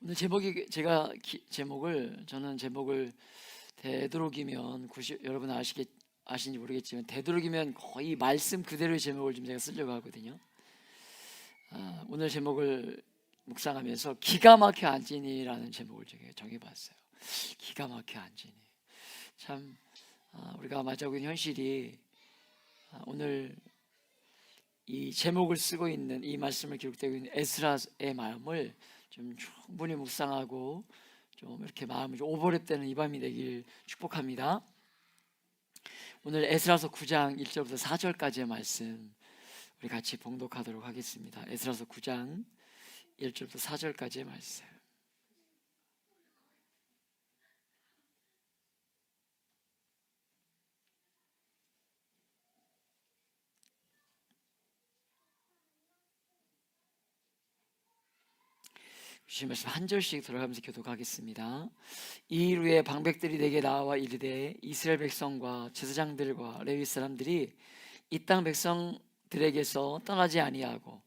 오늘 저는 제목을 되도록이면 여러분 아시는지 모르겠지만 되도록이면 거의 말씀 그대로의 제목을 좀 제가 쓰려고 하거든요. 오늘 제목을 묵상하면서 기가 막혀 앉으니라는 제목을 정해봤어요. 기가 막혀 앉으니. 참 우리가 맞이하고 있는 현실이 오늘 이 제목을 쓰고 있는 이 말씀을 기록되고 있는 에스라의 마음을 좀 충분히 묵상하고 좀 이렇게 마음이 좀 오버랩되는 이 밤이 되길 축복합니다. 오늘 에스라서 9장 1절부터 4절까지의 말씀 우리 같이 봉독하도록 하겠습니다. 에스라서 9장 1절부터 4절까지의 말씀. 주신 말씀 한 절씩 들어가면서 교독하겠습니다. 이 일 후에 방백들이 내게 나와 이르되 이스라엘 백성과 제사장들과 레위 사람들이 이 땅 백성들에게서 떠나지 아니하고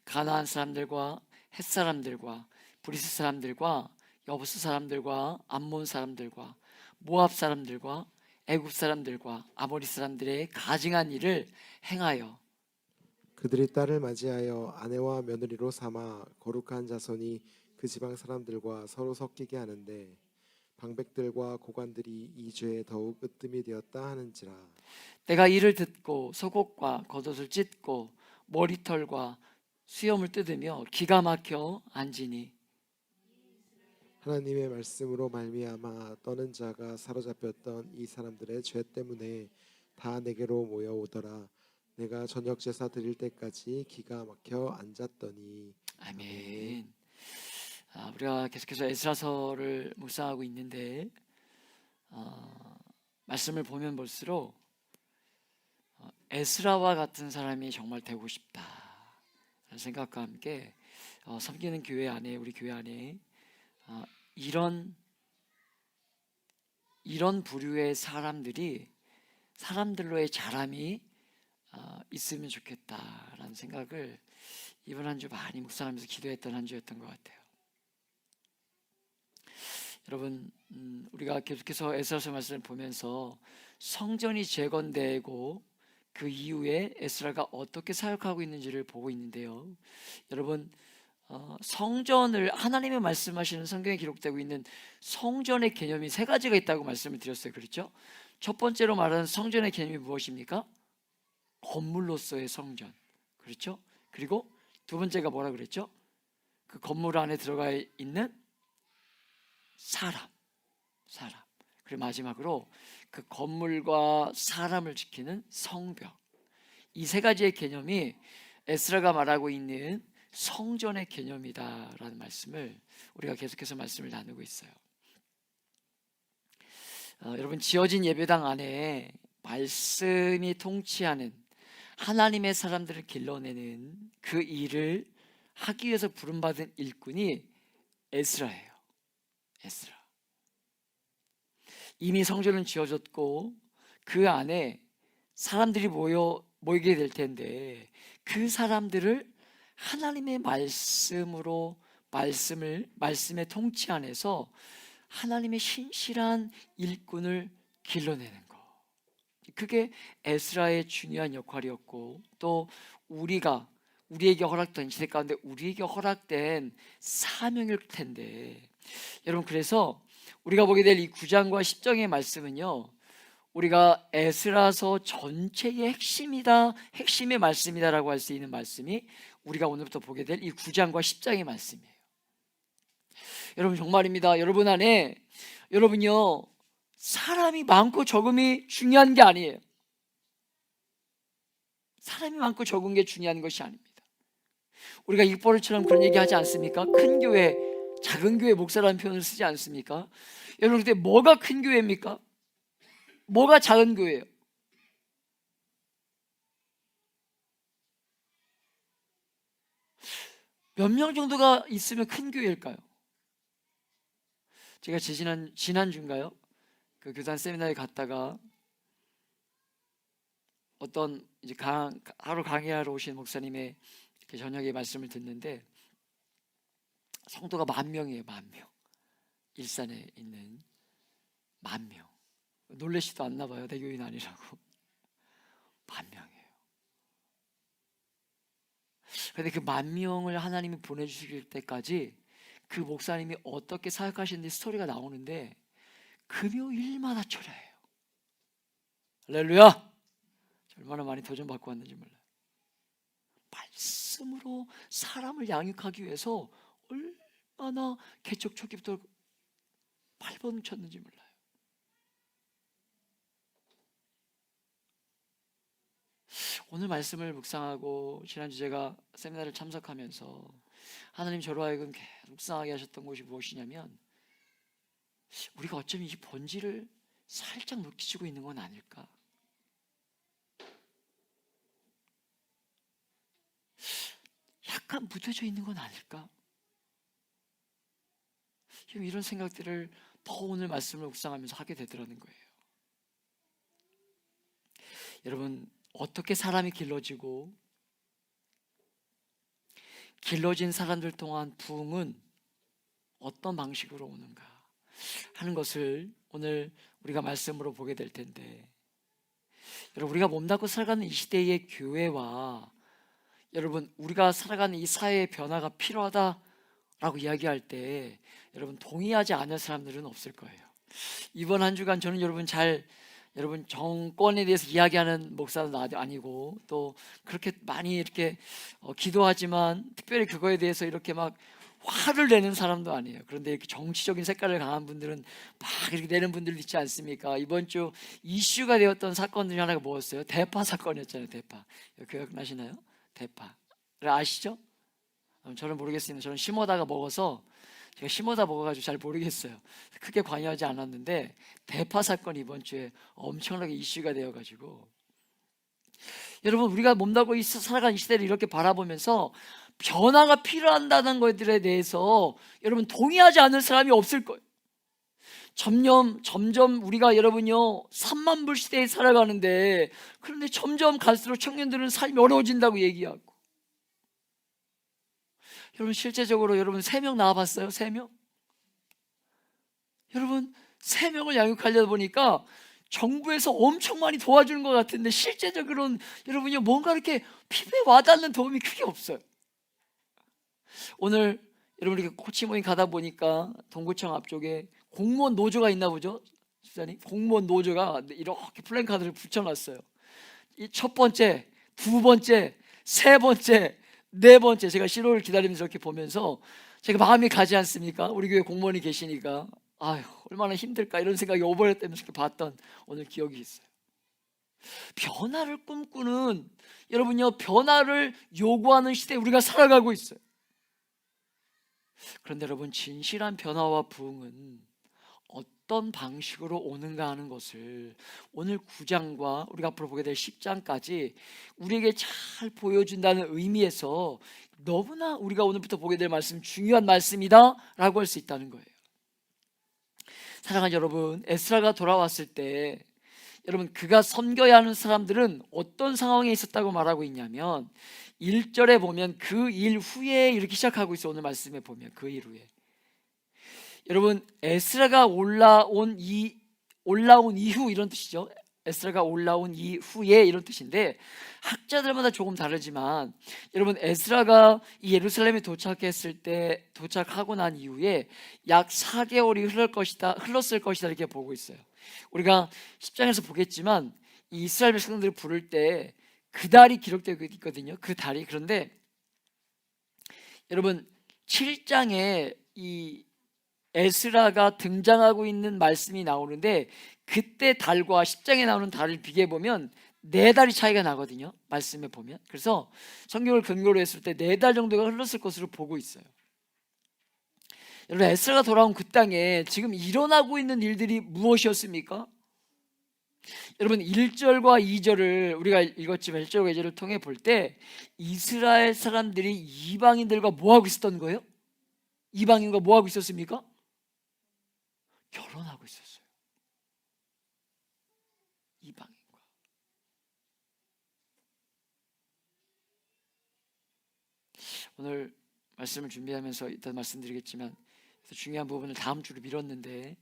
가나안 사람들과 헷 사람들과 브리스 사람들과 여부스 사람들과 암몬 사람들과 모압 사람들과 애굽 사람들과 아모리 사람들의 가증한 일을 행하여 그들이 딸을 맞이하여 아내와 며느리로 삼아 거룩한 자손이 그 지방 사람들과 서로 섞이게 하는데 방백들과 고관들이 이 죄에 더욱 으뜸이 되었다 하는지라. 내가 이를 듣고 속옷과 겉옷을 찢고 머리털과 수염을 뜯으며 기가 막혀 앉으니 하나님의 말씀으로 말미암아 떠는 자가 사로잡혔던 이 사람들의 죄 때문에 다 내게로 모여오더라. 내가 저녁 제사 드릴 때까지 기가 막혀 앉았더니. 아멘. 우리가 계속해서 에스라서를 묵상하고 있는데 말씀을 보면 볼수록 에스라와 같은 사람이 정말 되고 싶다라는 생각과 함께 섬기는 교회 안에 우리 교회 안에 이런 부류의 사람들로의 자람이 있으면 좋겠다라는 생각을 이번 한 주 많이 묵상하면서 기도했던 한 주였던 것 같아요. 여러분, 우리가 계속해서 에스라서 말씀을 보면서 성전이 재건되고 그 이후에 에스라가 어떻게 사역하고 있는지를 보고 있는데요. 여러분, 성전을 하나님의 말씀하시는 성경에 기록되고 있는 성전의 개념이 세 가지가 있다고 말씀을 드렸어요. 그렇죠? 첫 번째로 말하는 성전의 개념이 무엇입니까? 건물로서의 성전. 그렇죠? 그리고 두 번째가 뭐라 그랬죠? 그 건물 안에 들어가 있는 사람. 그리고 마지막으로 그 건물과 사람을 지키는 성벽. 이 세 가지의 개념이 에스라가 말하고 있는 성전의 개념이다라는 말씀을 우리가 계속해서 말씀을 나누고 있어요. 여러분, 지어진 예배당 안에 말씀이 통치하는 하나님의 사람들을 길러내는 그 일을 하기 위해서 부름받은 일꾼이 에스라예요. 에스라. 이미 성전은 지어졌고 그 안에 사람들이 모이게 될 텐데 그 사람들을 하나님의 말씀의 통치 안에서 하나님의 신실한 일꾼을 길러내는 것. 그게 에스라의 중요한 역할이었고 또 우리에게 허락된 시대 가운데 우리에게 허락된 사명일 텐데 여러분, 그래서 우리가 보게 될 이 9장과 10장의 말씀은요, 우리가 에스라서 전체의 핵심의 말씀이다라고 할 수 있는 말씀이 우리가 오늘부터 보게 될 이 9장과 10장의 말씀이에요. 여러분, 정말입니다. 여러분요, 사람이 많고 적음이 중요한 게 아니에요. 사람이 많고 적은 게 중요한 것이 아닙니다. 우리가 입버릇처럼 그런 얘기 하지 않습니까? 큰 교회, 작은 교회 목사라는 표현을 쓰지 않습니까? 여러분, 근데 뭐가 큰 교회입니까? 뭐가 작은 교회예요? 몇 명 정도가 있으면 큰 교회일까요? 제가 지난주인가요? 그 교단 세미나에 갔다가 어떤 이제 하루 강의하러 오신 목사님의 저녁에 말씀을 듣는데 성도가 10,000명이에요. 10,000명. 일산에 있는 10,000명. 놀라시도 않나 봐요. 내 교인 아니라고. 10,000명이에요. 그런데 그 10,000명을 하나님이 보내주실 때까지 그 목사님이 어떻게 사역하시는지 스토리가 나오는데 금요일마다 철야해요. 할렐루야! 얼마나 많이 도전받고 왔는지 몰라요. 말씀으로 사람을 양육하기 위해서 얼마나 개척 초기부터 발버둥쳤는지 몰라요. 오늘 말씀을 묵상하고 지난주 제가 세미나를 참석하면서 하나님 저로 하여금 계속 묵상하게 하셨던 것이 무엇이냐면 우리가 어쩌면 이 본질을 살짝 놓치고 있는 건 아닐까. 약간 묻혀져 있는 건 아닐까. 이런 생각들을 더 오늘 말씀을 묵상하면서 하게 되더라는 거예요. 여러분, 어떻게 사람이 길러지고 길러진 사람들 동안 부흥은 어떤 방식으로 오는가 하는 것을 오늘 우리가 말씀으로 보게 될 텐데, 여러분, 우리가 몸담고 살아가는 이 시대의 교회와 여러분 우리가 살아가는 이 사회의 변화가 필요하다라고 이야기할 때 여러분 동의하지 않을 사람들은 없을 거예요. 이번 한 주간 저는 여러분 정권에 대해서 이야기하는 목사도 아니고 또 그렇게 많이 이렇게 기도하지만 특별히 그거에 대해서 이렇게 막 화를 내는 사람도 아니에요. 그런데 이렇게 정치적인 색깔을 강한 분들은 막 이렇게 내는 분들 있지 않습니까? 이번 주 이슈가 되었던 사건 중에 하나가 뭐였어요? 대파 사건이었잖아요. 대파. 기억나시나요? 대파. 아시죠? 저는 모르겠습니다. 저는 심어다가 먹어서 제가 심어다 먹어가지고 잘 모르겠어요. 크게 관여하지 않았는데 대파 사건 이번 주에 엄청나게 이슈가 되어가지고 여러분 우리가 몸담고 살아가는 이 시대를 이렇게 바라보면서 변화가 필요한다는 것들에 대해서 여러분 동의하지 않을 사람이 없을 거예요. 점점 우리가 여러분요 3만 불 시대에 살아가는데 그런데 점점 갈수록 청년들은 삶이 어려워진다고 얘기하고 여러분 실제적으로 여러분 3명 낳아봤어요? 3명? 여러분 3명을 양육하려다 보니까 정부에서 엄청 많이 도와주는 것 같은데 실제적으로는 여러분요 뭔가 이렇게 피부에 와닿는 도움이 크게 없어요. 오늘 여러분 이렇게 코치 모임 가다 보니까 동구청 앞쪽에 공무원 노조가 있나 보죠? 집사님? 공무원 노조가 이렇게 플랜카드를 붙여놨어요. 이 첫 번째, 두 번째, 세 번째, 네 번째. 제가 신호를 기다리면서 이렇게 보면서 제가 마음이 가지 않습니까? 우리 교회 공무원이 계시니까 아휴 얼마나 힘들까 이런 생각이 오버랩되면서 이렇게 봤던 오늘 기억이 있어요. 변화를 꿈꾸는 여러분요 변화를 요구하는 시대에 우리가 살아가고 있어요. 그런데 여러분 진실한 변화와 부흥은 어떤 방식으로 오는가 하는 것을 오늘 9장과 우리가 앞으로 보게 될 10장까지 우리에게 잘 보여준다는 의미에서 너무나 우리가 오늘부터 보게 될 말씀 중요한 말씀이다 라고 할 수 있다는 거예요. 사랑하는 여러분, 에스라가 돌아왔을 때 여러분 그가 섬겨야 하는 사람들은 어떤 상황에 있었다고 말하고 있냐면 1절에 보면 그 일 후에 이렇게 시작하고 있어요. 오늘 말씀에 보면 그 일 후에 여러분 에스라가 올라온 이후 이런 뜻이죠. 에스라가 올라온 이후에 이런 뜻인데 학자들마다 조금 다르지만 여러분 에스라가 이 예루살렘에 도착하고 난 이후에 약 4개월이 흘렀을 것이다 이렇게 보고 있어요. 우리가 10장에서 보겠지만 이 이스라엘 백성들을 부를 때 그 달이 기록되고 있거든요. 그 달이. 그런데 여러분 7장에 이 에스라가 등장하고 있는 말씀이 나오는데 그때 달과 10장에 나오는 달을 비교해보면 4달이 차이가 나거든요. 말씀에 보면. 그래서 성경을 근거로 했을 때 4달 정도가 흘렀을 것으로 보고 있어요. 여러분 에스라가 돌아온 그 땅에 지금 일어나고 있는 일들이 무엇이었습니까? 여러분 1절과 2절을 우리가 읽었지만 1절과 2절을 통해 볼 때 이스라엘 사람들이 이방인들과 뭐하고 있었던 거예요? 이방인과 뭐하고 있었습니까? 결혼하고 있었어요. 이방인과. 오늘 말씀을 준비하면서 이따 말씀드리겠지만 중요한 부분을 다음 주로 미뤘는데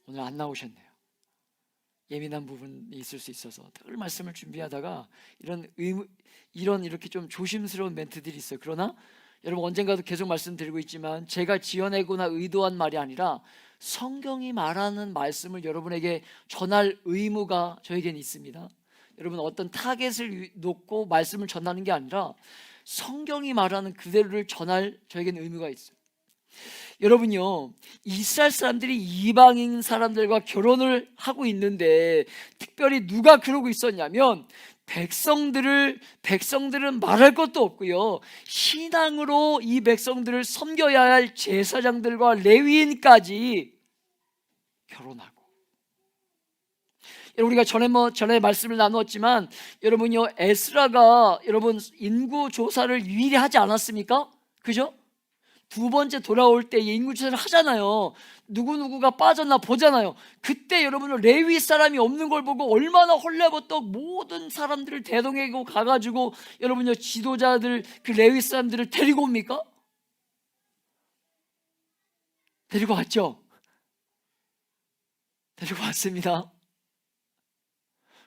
오늘 안 나오셨네요. 예민한 부분이 있을 수 있어서 늘 말씀을 준비하다가 이런 이렇게 좀 조심스러운 멘트들이 있어요. 그러나 여러분 언젠가도 계속 말씀드리고 있지만 제가 지어내거나 의도한 말이 아니라 성경이 말하는 말씀을 여러분에게 전할 의무가 저에게는 있습니다. 여러분 어떤 타겟을 놓고 말씀을 전하는 게 아니라 성경이 말하는 그대로를 전할 저에게는 의무가 있어요. 여러분요, 이스라엘 사람들이 이방인 사람들과 결혼을 하고 있는데 특별히 누가 그러고 있었냐면 백성들은 말할 것도 없고요, 신앙으로 이 백성들을 섬겨야 할 제사장들과 레위인까지 결혼하고. 우리가 전에 말씀을 나누었지만 여러분요, 에스라가 여러분 인구 조사를 유일히 하지 않았습니까? 그죠? 두 번째 돌아올 때 인구조사를 하잖아요. 누구누구가 빠졌나 보잖아요. 그때 여러분은 레위 사람이 없는 걸 보고 얼마나 헐레벌떡 모든 사람들을 대동하고 가가지고 여러분요, 지도자들, 그 레위 사람들을 데리고 옵니까? 데리고 왔죠? 데리고 왔습니다.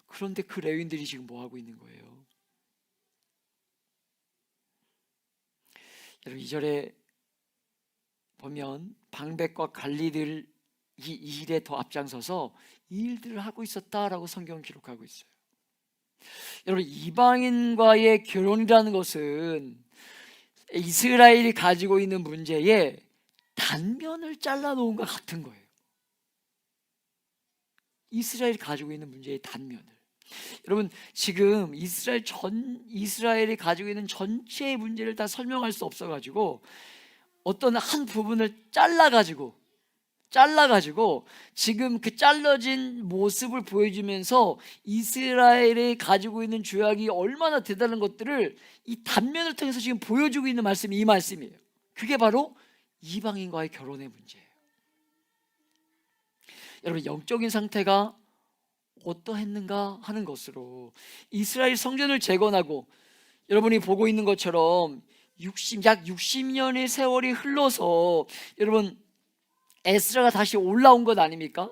그런데 그 레위인들이 지금 뭐 하고 있는 거예요? 여러분 2절에 보면 방백과 관리들 이 일에 더 앞장서서 이 일들을 하고 있었다라고 성경은 기록하고 있어요. 여러분 이방인과의 결혼이라는 것은 이스라엘이 가지고 있는 문제에 단면을 잘라놓은 것 같은 거예요. 이스라엘이 가지고 있는 문제의 단면을. 여러분 지금 이스라엘이 가지고 있는 전체의 문제를 다 설명할 수 없어가지고 어떤 한 부분을 잘라가지고 지금 그 잘라진 모습을 보여주면서 이스라엘이 가지고 있는 죄악이 얼마나 대단한 것들을 이 단면을 통해서 지금 보여주고 있는 말씀이 이 말씀이에요. 그게 바로 이방인과의 결혼의 문제예요. 여러분 영적인 상태가 어떠했는가 하는 것으로 이스라엘 성전을 재건하고 여러분이 보고 있는 것처럼 약 60년의 세월이 흘러서 여러분 에스라가 다시 올라온 것 아닙니까?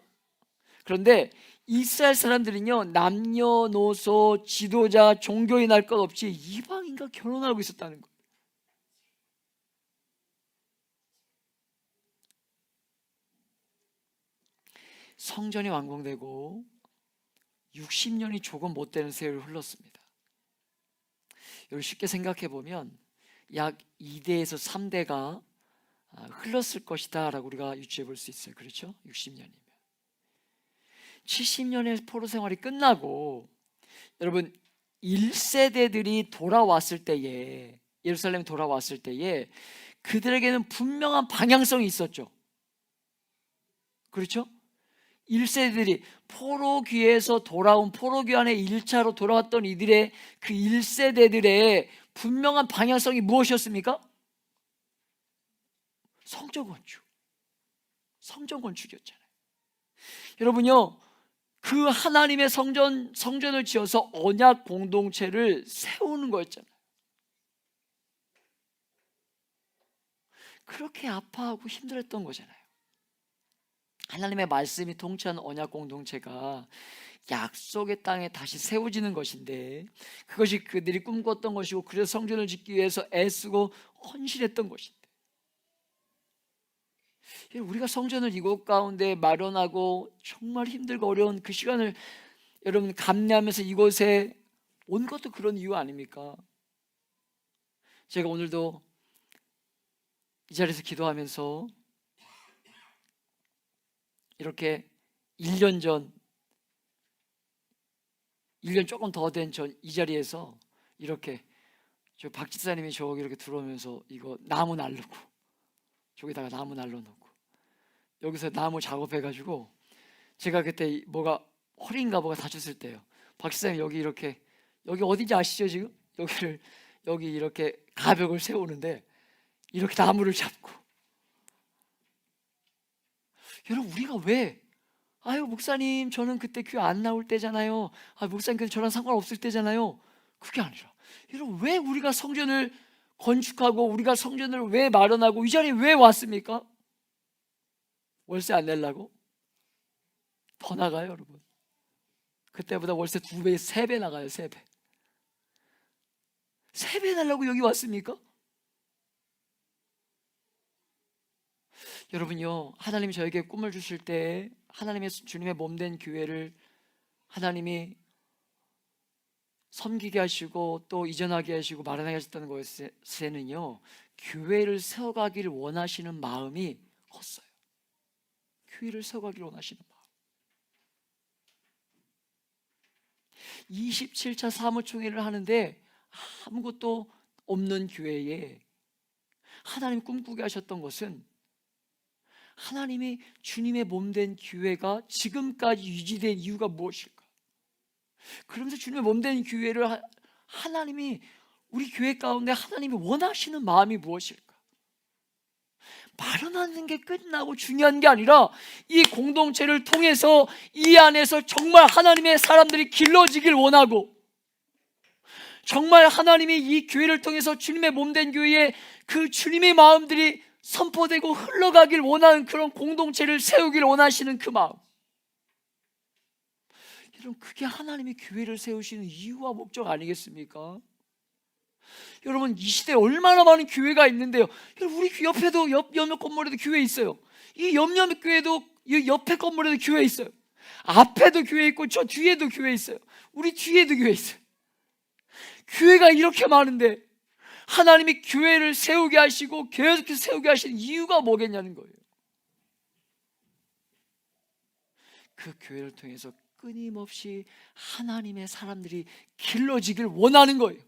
그런데 이스라엘 사람들은요, 남녀노소, 지도자, 종교인 할 것 없이 이방인과 결혼하고 있었다는 거예요. 성전이 완공되고 60년이 조금 못 되는 세월이 흘렀습니다. 여러분 쉽게 생각해 보면 약 2대에서 3대가 흘렀을 것이다 라고 우리가 유추해 볼 수 있어요. 그렇죠? 60년이면 70년의 포로 생활이 끝나고 여러분 1세대들이 돌아왔을 때에, 예루살렘에 돌아왔을 때에 그들에게는 분명한 방향성이 있었죠. 그렇죠? 1세대들이 포로귀에서 돌아온, 포로귀 안에 1차로 돌아왔던 이들의 그 1세대들의 분명한 방향성이 무엇이었습니까? 성전 건축이었잖아요. 여러분요, 그 하나님의 성전을 지어서 언약 공동체를 세우는 거였잖아요. 그렇게 아파하고 힘들었던 거잖아요. 하나님의 말씀이 통치하는 언약 공동체가 약속의 땅에 다시 세워지는 것인데 그것이 그들이 꿈꿨던 것이고 그래서 성전을 짓기 위해서 애쓰고 헌신했던 것인데 우리가 성전을 이곳 가운데 마련하고 정말 힘들고 어려운 그 시간을 여러분 감내하면서 이곳에 온 것도 그런 이유 아닙니까? 제가 오늘도 이 자리에서 기도하면서 이렇게 1년 조금 더 된 전 이 자리에서 이렇게 저 박 집사님이 저기 이렇게 들어오면서 이거 나무 날르고 저기다가 나무 날려놓고 여기서 나무 작업해가지고 제가 그때 뭐가 허리인가 뭐가 다쳤을 때요. 박 집사님 여기 어딘지 아시죠 지금? 여기 이렇게 가벽을 세우는데 이렇게 나무를 잡고 여러분 우리가 왜 아유 목사님 저는 그때 교회 안 나올 때잖아요. 목사님 그때 저랑 상관없을 때잖아요. 그게 아니라 여러분 왜 우리가 성전을 건축하고 우리가 성전을 왜 마련하고 이 자리에 왜 왔습니까? 월세 안 내려고? 더 나가요, 여러분. 그때보다 월세 2배, 3배 나가요. 3배. 3배 내려고 여기 왔습니까? 여러분요, 하나님이 저에게 꿈을 주실 때 하나님의 주님의 몸된 교회를 하나님이 섬기게 하시고 또 이전하게 하시고 마련하게 하셨다는 것에는요, 교회를 세워가기를 원하시는 마음이 컸어요. 교회를 세워가기를 원하시는 마음. 27차 사무총회를 하는데 아무것도 없는 교회에 하나님 꿈꾸게 하셨던 것은 하나님이 주님의 몸된 교회가 지금까지 유지된 이유가 무엇일까? 그러면서 주님의 몸된 교회를 하나님이 우리 교회 가운데 하나님이 원하시는 마음이 무엇일까? 마련하는 게 끝나고 중요한 게 아니라 이 공동체를 통해서 이 안에서 정말 하나님의 사람들이 길러지길 원하고, 정말 하나님이 이 교회를 통해서 주님의 몸된 교회에 그 주님의 마음들이 선포되고 흘러가길 원하는 그런 공동체를 세우길 원하시는 그 마음. 여러분, 그게 하나님이 교회를 세우시는 이유와 목적 아니겠습니까? 여러분, 이 시대에 얼마나 많은 교회가 있는데요. 여러분, 우리 옆에도 옆 건물에도 교회 있어요. 이 옆 교회도 이 옆에 건물에도 교회 있어요. 앞에도 교회 있고 저 뒤에도 교회 있어요. 우리 뒤에도 교회 있어요. 교회가 이렇게 많은데 하나님이 교회를 세우게 하시고 계속해서 세우게 하시는 이유가 뭐겠냐는 거예요. 그 교회를 통해서 끊임없이 하나님의 사람들이 길러지길 원하는 거예요.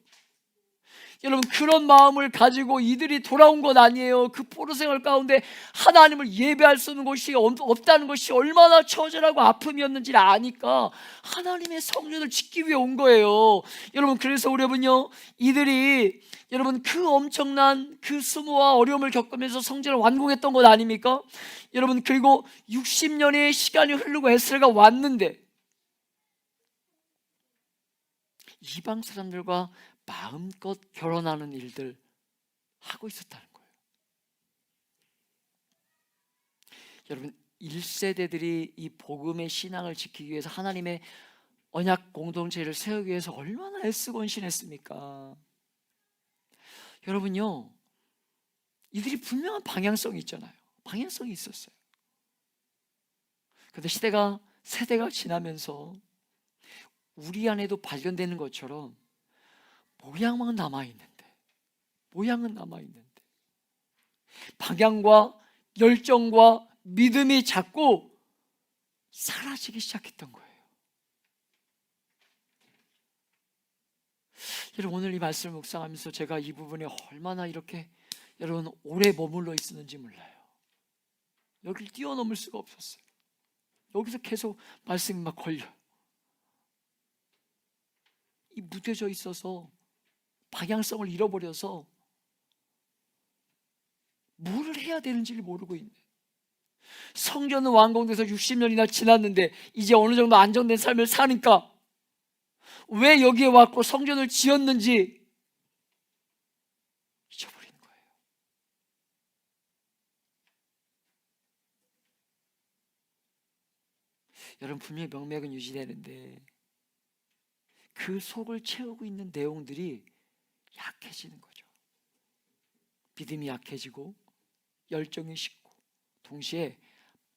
여러분, 그런 마음을 가지고 이들이 돌아온 것 아니에요. 그 포로생활 가운데 하나님을 예배할 수 있는 곳이 없다는 것이 얼마나 처절하고 아픔이었는지를 아니까 하나님의 성전을 짓기 위해 온 거예요. 여러분, 그래서 여러분요, 이들이 여러분 그 엄청난 그 수모와 어려움을 겪으면서 성전을 완공했던 것 아닙니까? 여러분, 그리고 60년의 시간이 흐르고 에스라가 왔는데 이방 사람들과 마음껏 결혼하는 일들 하고 있었다는 거예요. 여러분, 1세대들이 이 복음의 신앙을 지키기 위해서 하나님의 언약 공동체를 세우기 위해서 얼마나 애쓰고 헌신했습니까? 여러분요, 이들이 분명한 방향성이 있잖아요. 방향성이 있었어요. 그런데 세대가 지나면서 우리 안에도 발견되는 것처럼 모양은 남아있는데 방향과 열정과 믿음이 자꾸 사라지기 시작했던 거예요. 여러분, 오늘 이 말씀을 묵상하면서 제가 이 부분에 얼마나 이렇게 여러분 오래 머물러 있었는지 몰라요. 여기를 뛰어넘을 수가 없었어요. 여기서 계속 말씀이 막 걸려요. 이 무뎌져 있어서 방향성을 잃어버려서 뭘 해야 되는지를 모르고 있네. 성전은 완공돼서 60년이나 지났는데 이제 어느 정도 안정된 삶을 사니까 왜 여기에 왔고 성전을 지었는지 잊어버리는 거예요. 여러분, 분명히 명맥은 유지되는데 그 속을 채우고 있는 내용들이 약해지는 거죠. 믿음이 약해지고 열정이 식고 동시에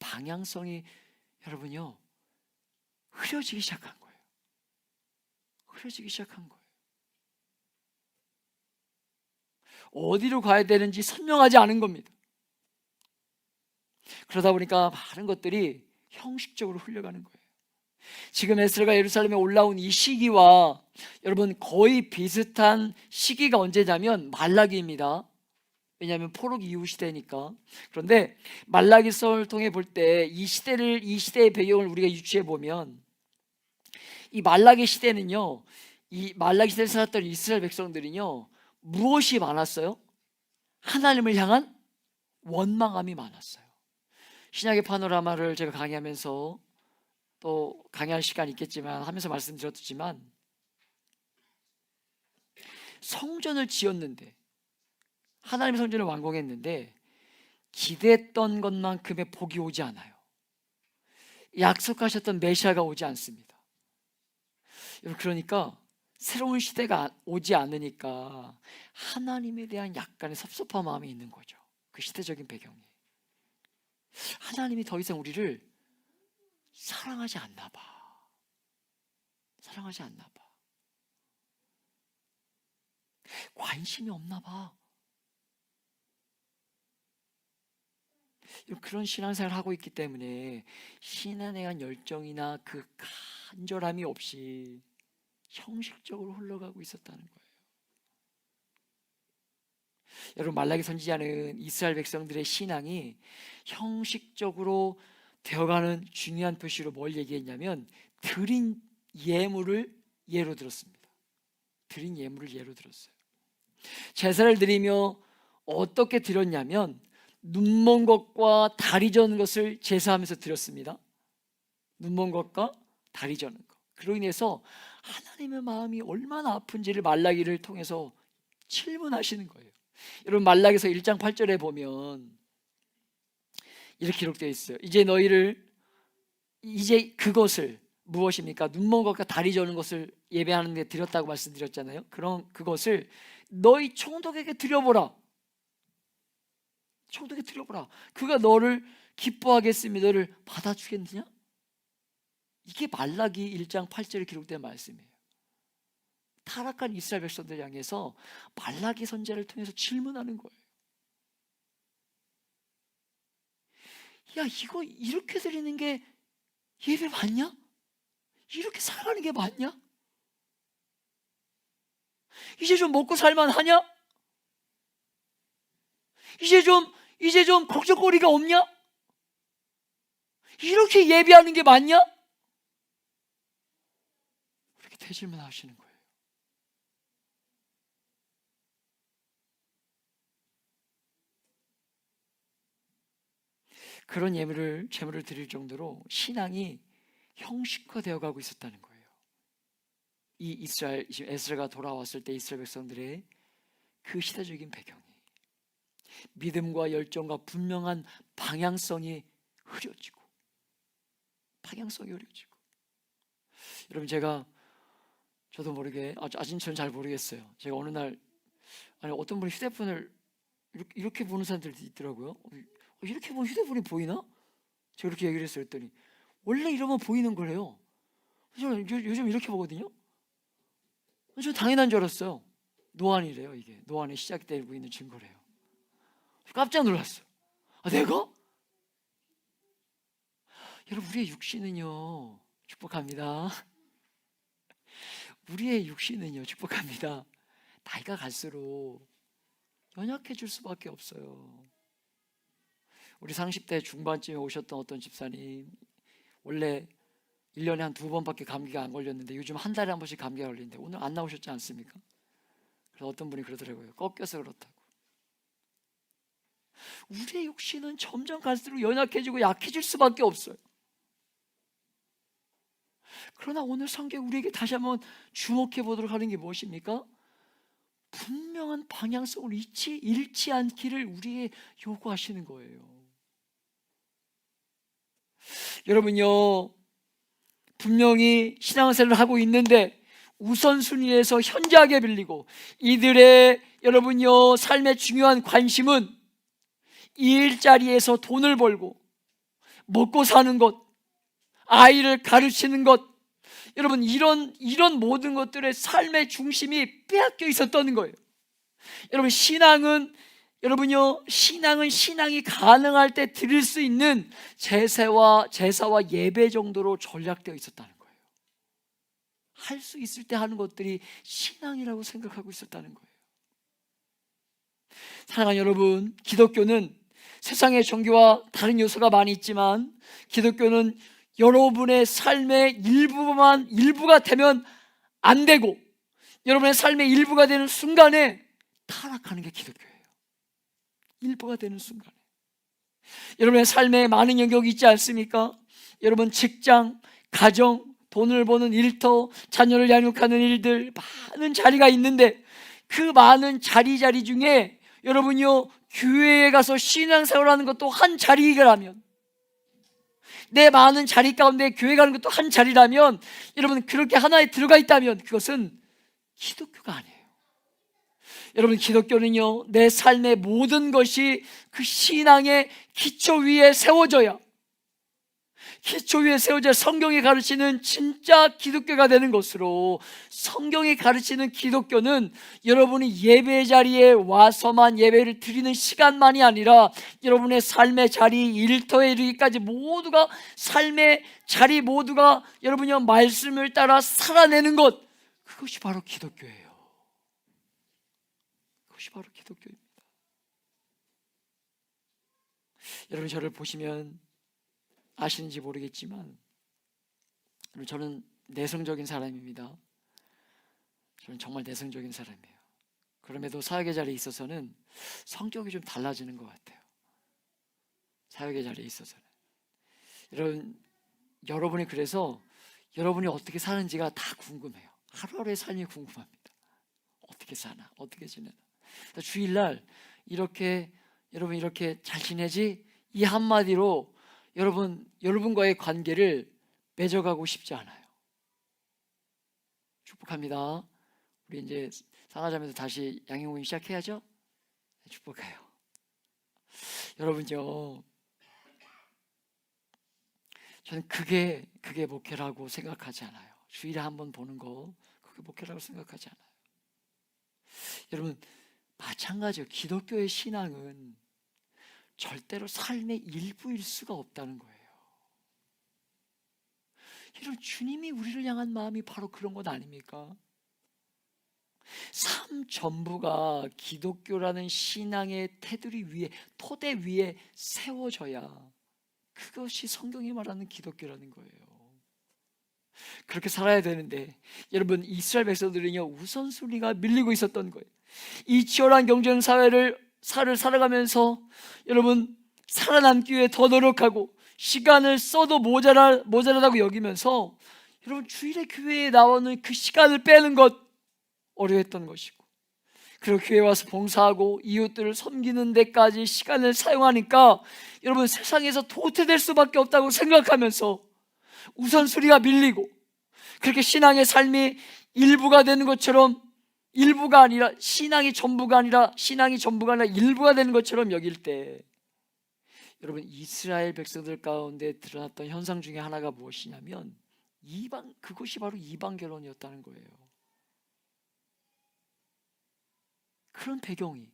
방향성이 여러분요 흐려지기 시작한 거예요. 어디로 가야 되는지 선명하지 않은 겁니다. 그러다 보니까 많은 것들이 형식적으로 흘러가는 거예요. 지금 에스라가 예루살렘에 올라온 이 시기와 여러분 거의 비슷한 시기가 언제냐면 말라기입니다. 왜냐하면 포로기 이후 시대니까. 그런데 말라기서를 통해 볼 때 이 시대의 배경을 우리가 유추해 보면 이 말라기 시대는요, 이 말라기 시대에 살았던 이스라엘 백성들은요 무엇이 많았어요? 하나님을 향한 원망함이 많았어요. 신약의 파노라마를 제가 강의하면서 또 강의할 시간이 있겠지만 하면서 말씀드렸지만 성전을 지었는데 하나님의 성전을 완공했는데 기대했던 것만큼의 복이 오지 않아요. 약속하셨던 메시아가 오지 않습니다. 여러분, 그러니까 새로운 시대가 오지 않으니까 하나님에 대한 약간의 섭섭한 마음이 있는 거죠. 그 시대적인 배경이. 하나님이 더 이상 우리를 사랑하지 않나 봐. 사랑하지 않나 봐. 관심이 없나 봐. 그런 신앙생활을 하고 있기 때문에 신앙에 대한 열정이나 그 간절함이 없이 형식적으로 흘러가고 있었다는 거예요. 여러분, 말라기 선지자는 이스라엘 백성들의 신앙이 형식적으로 되어가는 중요한 표시로 뭘 얘기했냐면 드린 예물을 예로 들었습니다. 드린 예물을 예로 들었어요. 제사를 드리며 어떻게 드렸냐면 눈먼 것과 다리 저는 것을 제사하면서 드렸습니다. 눈먼 것과 다리 저는 것. 그로 인해서 하나님의 마음이 얼마나 아픈지를 말라기를 통해서 질문하시는 거예요. 여러분, 말라기서 1장 8절에 보면 이렇게 기록되어 있어요. 이제 그것을, 무엇입니까? 눈먼 것과 다리 저는 것을 예배하는 데 드렸다고 말씀드렸잖아요. 그럼 그것을 너희 총독에게 드려보라. 총독에게 드려보라. 그가 너를 기뻐하게 했으니 너를 받아주겠느냐? 이게 말라기 1장 8절에 기록된 말씀이에요. 타락한 이스라엘 백성들 향해서 말라기 선지자를 통해서 질문하는 거예요. 야, 이거 이렇게 드리는 게 예배 맞냐? 이렇게 살아가는 게 맞냐? 이제 좀 먹고 살만하냐? 이제 좀 걱정거리가 없냐? 이렇게 예배하는 게 맞냐? 그렇게 대질문 하시는 거예요. 그런 제물을 드릴 정도로 신앙이 형식화되어 가고 있었다는 거예요. 지금 에스라가 돌아왔을 때 이스라엘 백성들의 그 시대적인 배경이, 믿음과 열정과 분명한 방향성이 흐려지고 여러분, 저도 모르게 아직 전 잘 모르겠어요. 제가 어느 날 어떤 분이 휴대폰을 이렇게 보는 사람들이 있더라고요. 이렇게 보면 휴대폰이 보이나? 제가 그렇게 얘기를 했어요. 했더니 원래 이러면 보이는 거래요. 저는 요즘 이렇게 보거든요. 저 당연한 줄 알았어요. 노안이래요. 이게 노안의 시작되고 있는 증거래요. 깜짝 놀랐어요. 내가? 여러분, 우리의 육신은요, 축복합니다. 우리의 육신은요, 축복합니다. 나이가 갈수록 연약해질 수밖에 없어요. 우리 30대 중반쯤에 오셨던 어떤 집사님, 원래 1년에 한 2번밖에 감기가 안 걸렸는데 요즘 한 달에 한 번씩 감기가 걸리는데 오늘 안 나오셨지 않습니까? 그래서 어떤 분이 그러더라고요. 꺾여서 그렇다고. 우리의 육신은 점점 갈수록 연약해지고 약해질 수밖에 없어요. 그러나 오늘 성경 우리에게 다시 한번 주목해 보도록 하는 게 무엇입니까? 분명한 방향성을 잃지 않기를 우리에게 요구하시는 거예요. 여러분요, 분명히 신앙생활을 하고 있는데 우선순위에서 현저하게 빌리고 이들의 여러분요 삶의 중요한 관심은 이 일자리에서 돈을 벌고 먹고 사는 것, 아이를 가르치는 것, 여러분 이런 모든 것들의 삶의 중심이 빼앗겨 있었던 거예요. 여러분, 신앙은 신앙이 가능할 때 드릴 수 있는 제사와 예배 정도로 전략되어 있었다는 거예요. 할 수 있을 때 하는 것들이 신앙이라고 생각하고 있었다는 거예요. 사랑하는 여러분, 기독교는 세상의 종교와 다른 요소가 많이 있지만 기독교는 여러분의 삶의 일부가 되면 안 되고 여러분의 삶의 일부가 되는 순간에 타락하는 게 기독교예요. 일부가 되는 순간에 여러분의 삶에 많은 영역이 있지 않습니까? 여러분, 직장, 가정, 돈을 버는 일터, 자녀를 양육하는 일들, 많은 자리가 있는데 그 많은 자리 중에 여러분요, 교회에 가서 신앙생활하는 것도 한 자리이라면, 내 많은 자리 가운데 교회 가는 것도 한 자리라면, 여러분 그렇게 하나에 들어가 있다면 그것은 기독교가 아니에요. 여러분, 기독교는요, 내 삶의 모든 것이 그 신앙의 기초 위에 세워져야, 기초 위에 세워져 성경이 가르치는 진짜 기독교가 되는 것으로, 성경이 가르치는 기독교는 여러분이 예배 자리에 와서만 예배를 드리는 시간만이 아니라 여러분의 삶의 자리, 일터에 이르기까지 모두가, 삶의 자리 모두가 여러분이 말씀을 따라 살아내는 것, 그것이 바로 기독교예요. 그것이 바로 기독교입니다. 여러분, 저를 보시면 아시는지 모르겠지만 저는 내성적인 사람입니다. 저는 정말 내성적인 사람이에요. 그럼에도 사역의 자리에 있어서는 성격이 좀 달라지는 것 같아요. 사역의 자리에 있어서는. 여러분이 그래서 여러분이 어떻게 사는지가 다 궁금해요. 하루하루의 삶이 궁금합니다. 어떻게 사나, 어떻게 지내나. 주일날 여러분 이렇게 잘 지내지? 이 한마디로 여러분과의 관계를 맺어가고 싶지 않아요. 축복합니다. 우리 이제 상하자면서 다시 양형 시작해야죠? 축복해요. 여러분요, 저는 그게 목회라고 생각하지 않아요. 주일에 한번 보는 거, 그게 목회라고 생각하지 않아요. 여러분, 마찬가지예요. 기독교의 신앙은 절대로 삶의 일부일 수가 없다는 거예요. 여러분, 주님이 우리를 향한 마음이 바로 그런 것 아닙니까? 삶 전부가 기독교라는 신앙의 테두리 위에, 토대 위에 세워져야 그것이 성경이 말하는 기독교라는 거예요. 그렇게 살아야 되는데, 여러분, 이스라엘 백성들은요, 우선순위가 밀리고 있었던 거예요. 이 치열한 경쟁 사회를 살아가면서 여러분, 살아남기 위해 더 노력하고 시간을 써도 모자라다고 여기면서 여러분, 주일에 교회에 나오는 그 시간을 빼는 것 어려웠던 것이고, 그리고 교회 와서 봉사하고 이웃들을 섬기는 데까지 시간을 사용하니까 여러분, 세상에서 도태될 수밖에 없다고 생각하면서 우선순위가 밀리고, 그렇게 신앙의 삶이 일부가 되는 것처럼, 일부가 아니라 신앙이 전부가 아니라 일부가 되는 것처럼 여길 때, 여러분, 이스라엘 백성들 가운데 드러났던 현상 중에 하나가 무엇이냐면 그것이 바로 이방 결혼이었다는 거예요. 그런 배경이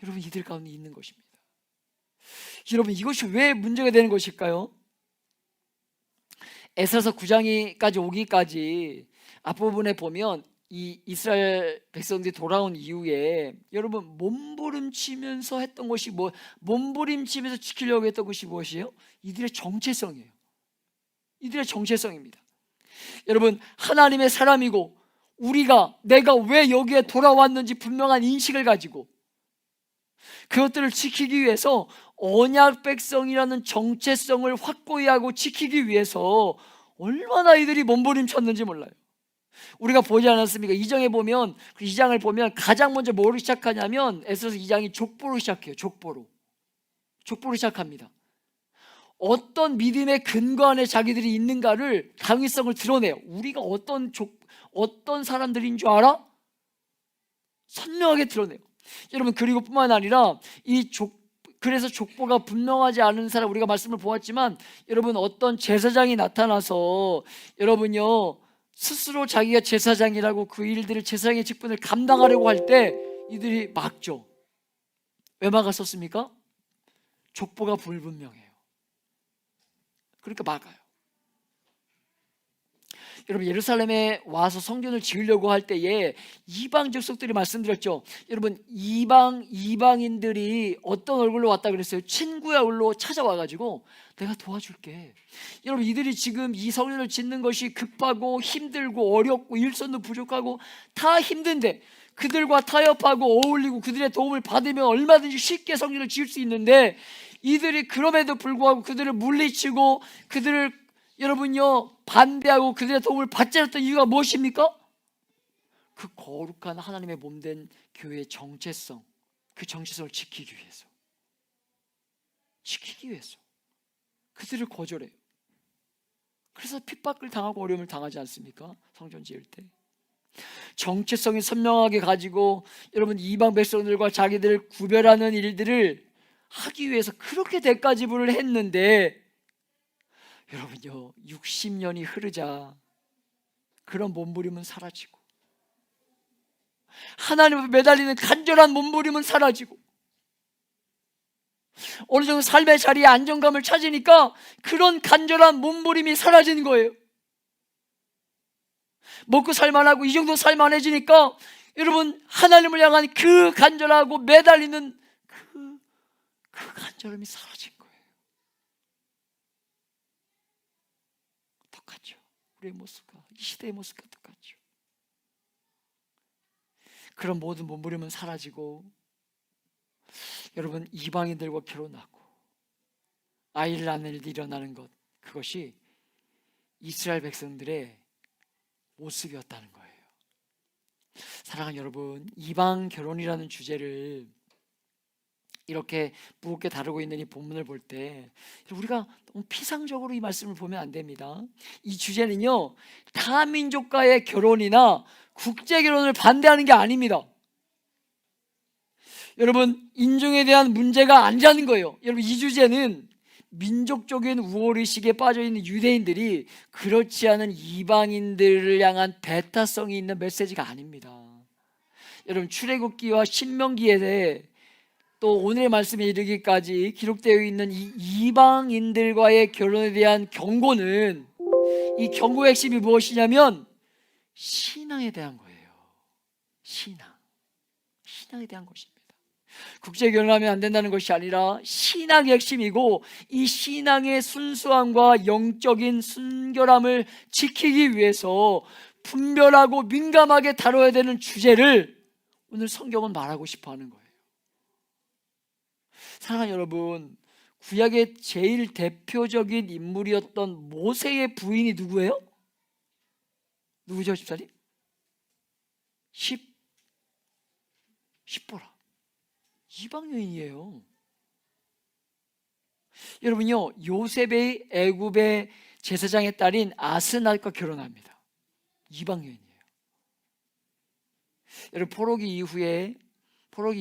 여러분, 이들 가운데 있는 것입니다. 여러분, 이것이 왜 문제가 되는 것일까요? 에스라서 9장까지 오기까지 앞부분에 보면 이 이스라엘 백성들이 돌아온 이후에 여러분, 몸부림치면서 했던 것이 몸부림치면서 지키려고 했던 것이 무엇이에요? 이들의 정체성이에요. 이들의 정체성입니다. 여러분, 하나님의 사람이고 내가 왜 여기에 돌아왔는지 분명한 인식을 가지고 그것들을 지키기 위해서 언약 백성이라는 정체성을 확고히 하고 지키기 위해서 얼마나 이들이 몸부림쳤는지 몰라요. 우리가 보지 않았습니까? 2장을 보면 가장 먼저 뭐로 시작하냐면 에스라서 2장이 족보로 시작해요. 족보로 시작합니다. 어떤 믿음의 근거 안에 자기들이 있는가를, 당위성을 드러내요. 우리가 어떤 사람들인 줄 알아? 선명하게 드러내요. 여러분, 그리고 뿐만 아니라 그래서 족보가 분명하지 않은 사람, 우리가 말씀을 보았지만 여러분, 어떤 제사장이 나타나서 여러분요, 스스로 자기가 제사장이라고 그 일들을, 제사장의 직분을 감당하려고 할 때 이들이 막죠. 왜 막았었습니까? 족보가 불분명해요. 그러니까 막아요. 여러분, 예루살렘에 와서 성전을 지으려고 할 때에 이방 족속들이, 말씀드렸죠. 여러분, 이방인들이 어떤 얼굴로 왔다 그랬어요? 친구의 얼굴로 찾아와가지고 내가 도와줄게. 여러분, 이들이 지금 이 성전을 짓는 것이 급하고 힘들고 어렵고 일손도 부족하고 다 힘든데, 그들과 타협하고 어울리고 그들의 도움을 받으면 얼마든지 쉽게 성전을 지을 수 있는데, 이들이 그럼에도 불구하고 그들을 물리치고 그들을 여러분요, 반대하고 그들의 도움을 받지 않았던 이유가 무엇입니까? 그 거룩한 하나님의 몸된 교회의 정체성, 그 정체성을 지키기 위해서 그들을 거절해요. 그래서 핍박을 당하고 어려움을 당하지 않습니까? 성전 지을 때 정체성이 선명하게 가지고 여러분 이방 백성들과 자기들을 구별하는 일들을 하기 위해서 그렇게 대가 지불을 했는데, 여러분요 60년이 흐르자 그런 몸부림은 사라지고 하나님 앞에 매달리는 간절한 몸부림은 사라지고 어느 정도 삶의 자리에 안정감을 찾으니까 그런 간절한 몸부림이 사라지는 거예요. 먹고 살만하고 이 정도 살만해지니까 여러분 하나님을 향한 그 간절하고 매달리는 그 간절함이 사라진 거예요. 똑같죠. 우리의 모습과 이 시대의 모습과 똑같죠. 그런 모든 몸부림은 사라지고 여러분 이방인들과 결혼하고 아이를 낳는 일이 일어나는 것, 그것이 이스라엘 백성들의 모습이었다는 거예요. 사랑하는 여러분, 이방 결혼이라는 주제를 이렇게 무겁게 다루고 있는 이 본문을 볼 때 우리가 너무 피상적으로 이 말씀을 보면 안 됩니다. 이 주제는요 타민족과의 결혼이나 국제 결혼을 반대하는 게 아닙니다. 여러분 인종에 대한 문제가 아니라는 거예요. 여러분 이 주제는 민족적인 우월의식에 빠져있는 유대인들이 그렇지 않은 이방인들을 향한 배타성이 있는 메시지가 아닙니다. 여러분 출애굽기와 신명기에 대해 또 오늘의 말씀에 이르기까지 기록되어 있는 이 이방인들과의 결혼에 대한 경고는, 이 경고의 핵심이 무엇이냐면 신앙에 대한 거예요. 신앙에 대한 것입니다. 국제 결혼하면 안 된다는 것이 아니라 신앙의 핵심이고, 이 신앙의 순수함과 영적인 순결함을 지키기 위해서 분별하고 민감하게 다뤄야 되는 주제를 오늘 성경은 말하고 싶어 하는 거예요. 사랑하는 여러분, 구약의 제일 대표적인 인물이었던 모세의 부인이 누구예요? 누구죠, 집사님? 십보라. 이방 여인이에요. 여러분요, 요셉의 애굽의 제사장의 딸인 아스낫과 결혼합니다. 이방 여인이에요. 여러분 포로기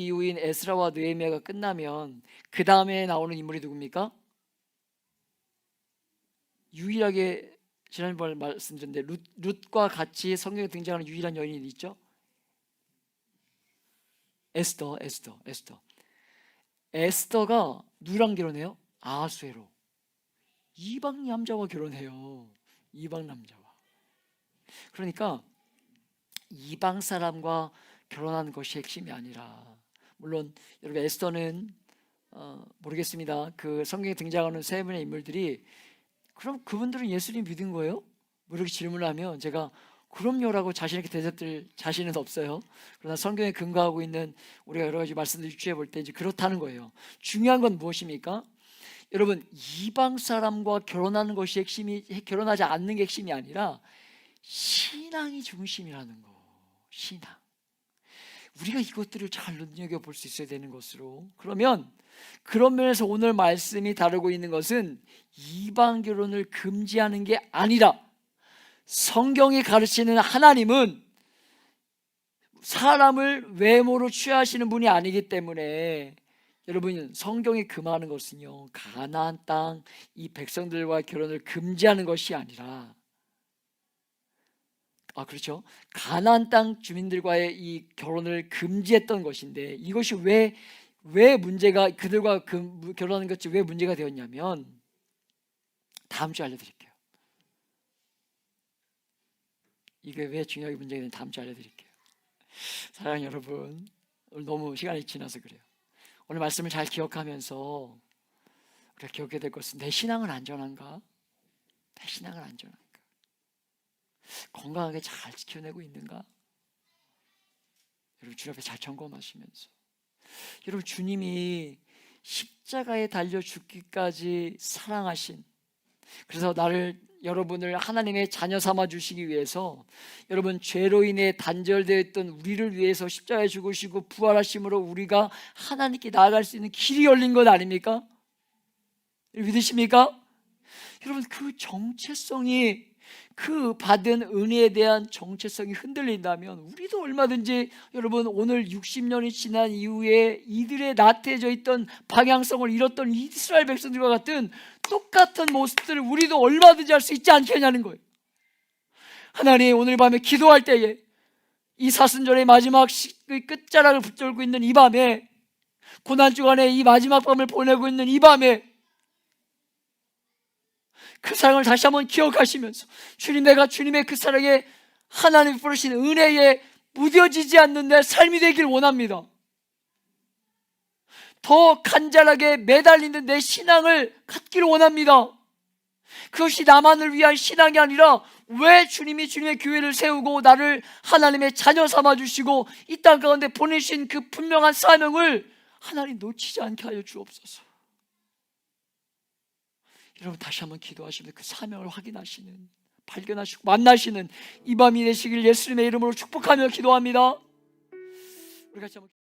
이후인 에스라와 느헤미야가 끝나면 그 다음에 나오는 인물이 누굽니까? 유일하게 지난번에 말씀드렸는데 룻과 같이 성경에 등장하는 유일한 여인이 있죠? 에스더가 누구랑 결혼해요? 아하수에로. 이방 남자와 결혼해요. 이방 남자와. 그러니까 이방 사람과 결혼하는 것이 핵심이 아니라, 물론 여러분 에스더는 모르겠습니다. 그 성경에 등장하는 세 분의 인물들이 그럼 그분들은 예수님 믿은 거예요? 뭐 이렇게 질문을 하면 제가 그럼요라고 자신있게 대답드릴 자신은 없어요. 그러나 성경에 근거하고 있는 우리가 여러 가지 말씀들 유추해 볼 때 이제 그렇다는 거예요. 중요한 건 무엇입니까? 여러분 이방 사람과 결혼하는 것이 핵심이, 결혼하지 않는 게 핵심이 아니라 신앙이 중심이라는 거. 신앙. 우리가 이것들을 잘 눈여겨볼 수 있어야 되는 것으로, 그러면 그런 면에서 오늘 말씀이 다루고 있는 것은 이방 결혼을 금지하는 게 아니라, 성경이 가르치는 하나님은 사람을 외모로 취하시는 분이 아니기 때문에, 여러분 성경이 금하는 것은요 가나안 땅 이 백성들과 결혼을 금지하는 것이 아니라, 그렇죠, 가나안 땅 주민들과의 이 결혼을 금지했던 것인데, 이것이 왜 문제가, 그들과 결혼하는 것이 왜 문제가 되었냐면, 다음 주에 알려드릴게요. 이게 왜 중요하게 문제가 되는지 다음 주에 알려드릴게요. 사랑하는 여러분, 오늘 너무 시간이 지나서 그래요. 오늘 말씀을 잘 기억하면서 우리가 기억해야 될 것은, 내 신앙은 안전한가? 내 신앙은 안전한가? 건강하게 잘 지켜내고 있는가? 여러분 주님 앞에 잘 점검하시면서, 여러분 주님이 십자가에 달려 죽기까지 사랑하신, 그래서 여러분을 하나님의 자녀 삼아 주시기 위해서 여러분 죄로 인해 단절되어 있던 우리를 위해서 십자가에 죽으시고 부활하심으로 우리가 하나님께 나아갈 수 있는 길이 열린 것 아닙니까? 믿으십니까? 여러분 그 정체성이 그 받은 은혜에 대한 정체성이 흔들린다면 우리도 얼마든지 여러분 오늘 60년이 지난 이후에 이들의 나태해져 있던 방향성을 잃었던 이스라엘 백성들과 같은 똑같은 모습들을 우리도 얼마든지 할 수 있지 않겠냐는 거예요. 하나님 오늘 밤에 기도할 때에 이 사순절의 마지막 끝자락을 붙들고 있는 이 밤에 고난주간에 이 마지막 밤을 보내고 있는 이 밤에 그 사랑을 다시 한번 기억하시면서 주님 내가 주님의 그 사랑에 하나님이 부르신 은혜에 무뎌지지 않는 내 삶이 되길 원합니다. 더 간절하게 매달리는 내 신앙을 갖기를 원합니다. 그것이 나만을 위한 신앙이 아니라 왜 주님이 주님의 교회를 세우고 나를 하나님의 자녀 삼아주시고 이 땅 가운데 보내신 그 분명한 사명을 하나님 놓치지 않게 하여 주옵소서. 여러분 다시 한번 기도하시면 그 사명을 확인하시는, 발견하시고 만나시는 이 밤이 되시길 예수님의 이름으로 축복하며 기도합니다. 우리 같이 한번